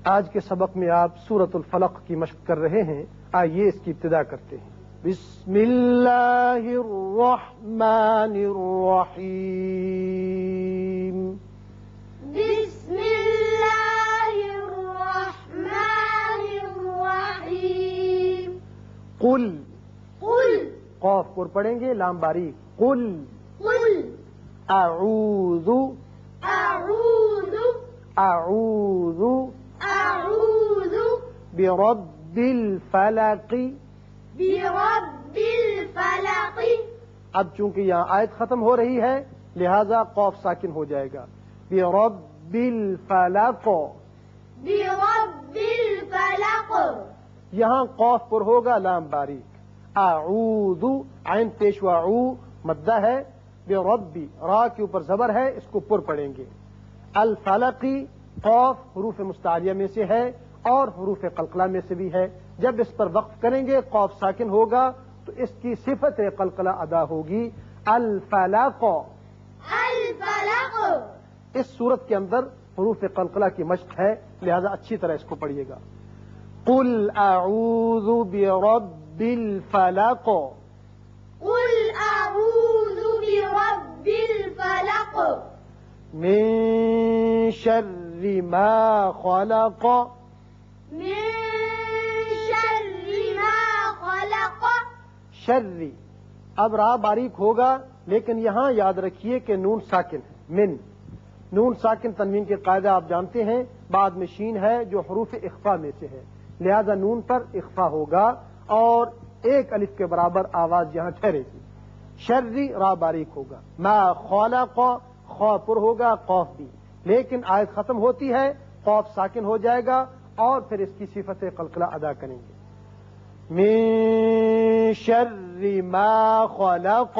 آج کے سبق میں آپ سورۃ الفلق کی مشق کر رہے ہیں، آئیے اس کی ابتدا کرتے ہیں۔ بسم اللہ الرحمن الرحیم۔ بسم اللہ الرحمن الرحیم۔ قل، قل، قاف پر پڑھیں گے، لام باریک، قل قل، اعوذ اعوذ اعوذ اعوذ برب الفلق۔ برب الفلق۔ اب چونکہ یہاں آیت ختم ہو رہی ہے لہذا قاف ساکن ہو جائے گا، برب الفلق۔ برب الفلق۔ یہاں قاف پر ہوگا لام باریک، اعوذ، عین پیش و عو مدہ ہے، بربی را کے اوپر زبر ہے، اس کو پر پڑھیں گے۔ الفلقی، قاف حروف مستعلیہ میں سے ہے اور حروف قلقلہ میں سے بھی ہے، جب اس پر وقف کریں گے قاف ساکن ہوگا تو اس کی صفت قلقلہ ادا ہوگی، الفلق۔ الفلق۔ اس صورت کے اندر حروف قلقلہ کی مشق ہے، لہذا اچھی طرح اس کو پڑھیے گا۔ قل اعوذ برب الفلق۔ قل اعوذ برب الفلق۔ من شر ما خلق۔ من شر ما خلق۔ شر، اب را باریک ہوگا لیکن یہاں یاد رکھیے کہ نون ساکن ہے، من، نون ساکن تنوین کے قاعدہ آپ جانتے ہیں، بعد میں شین ہے جو حروف اخفا میں سے ہے، لہذا نون پر اخفا ہوگا اور ایک الف کے برابر آواز یہاں ٹھہرے گی۔ شرری را باریک ہوگا، ما خلق، خا پر ہوگا، قاف بھی، لیکن آیت ختم ہوتی ہے قاف ساکن ہو جائے گا اور پھر اس کی صفت قلقلہ ادا کریں گے۔ من شر ما خلق۔